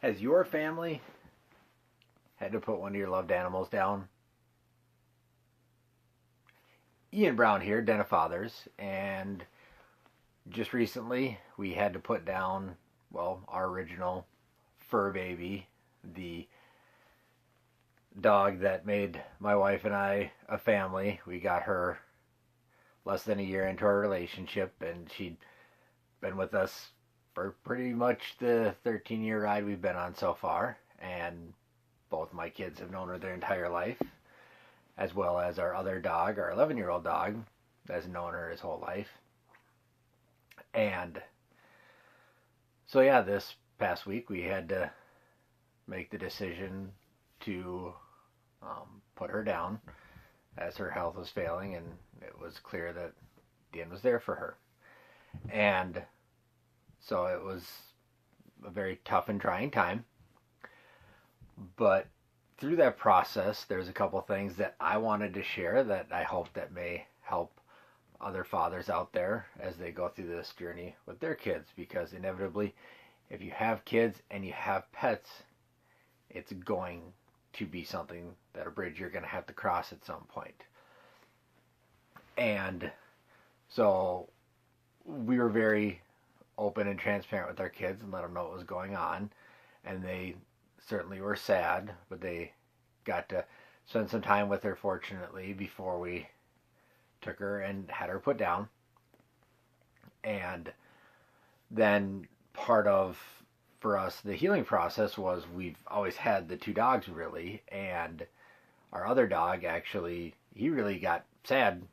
Has your family had to put one of your loved animals down? Ian Brown here, Den of Fathers, and just recently we had to put down, well, our original fur baby, the dog that made my wife and I a family. We got her less than a year into our relationship, and she'd been with us for pretty much the 13-year ride we've been on so far, and both my kids have known her their entire life, as well as our other dog, our 11-year-old dog, has known her his whole life. And so, yeah, this past week we had to make the decision to put her down as her health was failing, and it was clear that Dan was there for her. And so it was a very tough and trying time. But through that process, there's a couple things that I wanted to share that I hope that may help other fathers out there as they go through this journey with their kids, because inevitably, if you have kids and you have pets, it's going to be something, that a bridge you're going to have to cross at some point. And so we were very open and transparent with our kids and let them know what was going on, and they certainly were sad, but they got to spend some time with her, fortunately, before we took her and had her put down. And then part of, for us, the healing process was we've always had the two dogs, really, and our other dog, actually, he really got sad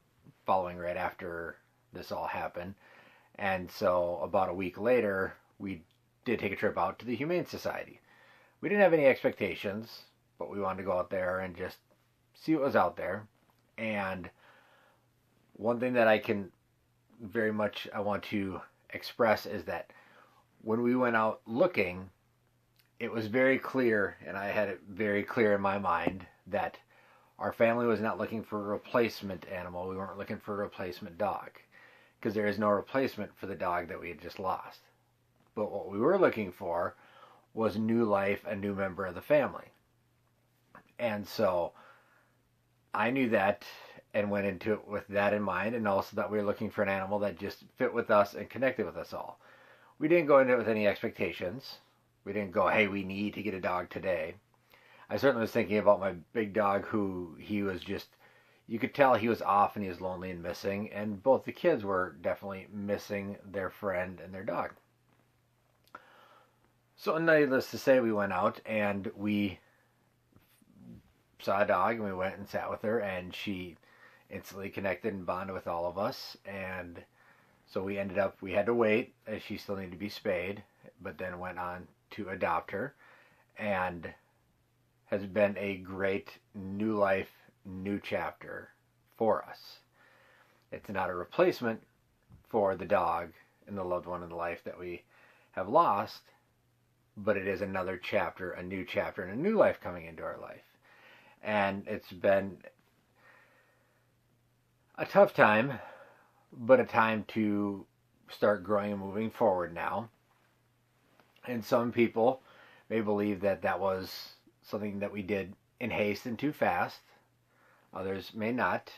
following right after this all happened. And so about a week later, we did take a trip out to the Humane Society. We didn't have any expectations, but we wanted to go out there and just see what was out there. And one thing that I want to express is that when we went out looking, it was very clear, and I had it very clear in my mind, that our family was not looking for a replacement animal. We weren't looking for a replacement dog, because there is no replacement for the dog that we had just lost. But what we were looking for was new life, a new member of the family. And so I knew that and went into it with that in mind, and also that we were looking for an animal that just fit with us and connected with us all. We didn't go into it with any expectations. We didn't go, hey, we need to get a dog today. I certainly was thinking about my big dog, who he was just, you could tell he was off and he was lonely and missing, and both the kids were definitely missing their friend and their dog. So needless to say, we went out and we saw a dog, and we went and sat with her, and she instantly connected and bonded with all of us. And so we had to wait, as she still needed to be spayed, but then went on to adopt her, and has been a great new life, new chapter for us. It's not a replacement for the dog and the loved one in life that we have lost, but it is another chapter, a new chapter, and a new life coming into our life. And it's been a tough time, but a time to start growing and moving forward now. And some people may believe that that was something that we did in haste and too fast. Others may not.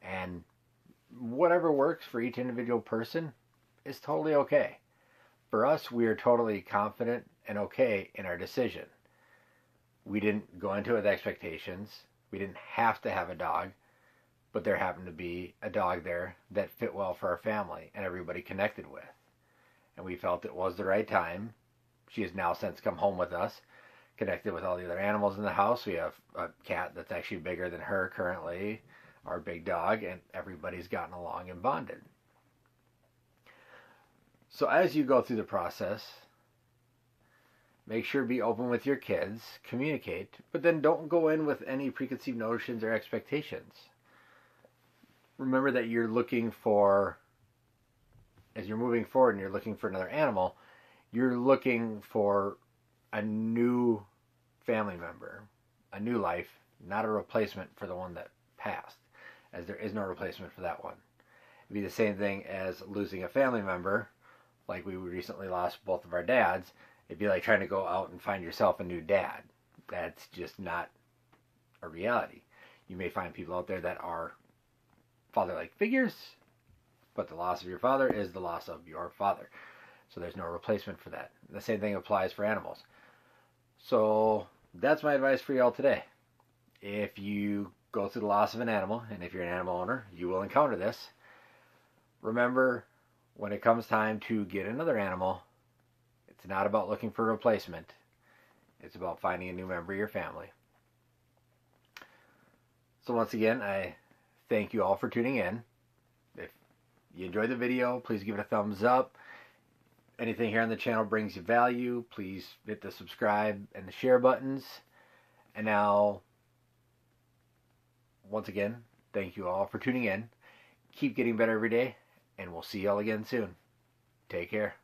And whatever works for each individual person is totally okay. For us, we are totally confident and okay in our decision. We didn't go into it with expectations. We didn't have to have a dog, but there happened to be a dog there that fit well for our family and everybody connected with. And we felt it was the right time. She has now since come home with us, connected with all the other animals in the house. We have a cat that's actually bigger than her currently, our big dog, and everybody's gotten along and bonded. So as you go through the process, make sure to be open with your kids, communicate, but then don't go in with any preconceived notions or expectations. Remember that you're looking for, as you're moving forward and you're looking for another animal, you're looking for a new family member, a new life, not a replacement for the one that passed, as there is no replacement for that one. It'd be the same thing as losing a family member, like we recently lost both of our dads. It'd be like trying to go out and find yourself a new dad. That's just not a reality. You may find people out there that are father-like figures, but the loss of your father is the loss of your father. So there's no replacement for that. The same thing applies for animals. So that's my advice for y'all today. If you go through the loss of an animal, and if you're an animal owner, you will encounter this. Remember, when it comes time to get another animal, it's not about looking for a replacement. It's about finding a new member of your family. So once again, I thank you all for tuning in. If you enjoyed the video, please give it a thumbs up. Anything here on the channel brings you value, please hit the subscribe and the share buttons. And now, once again, thank you all for tuning in. Keep getting better every day, and we'll see y'all again soon. Take care.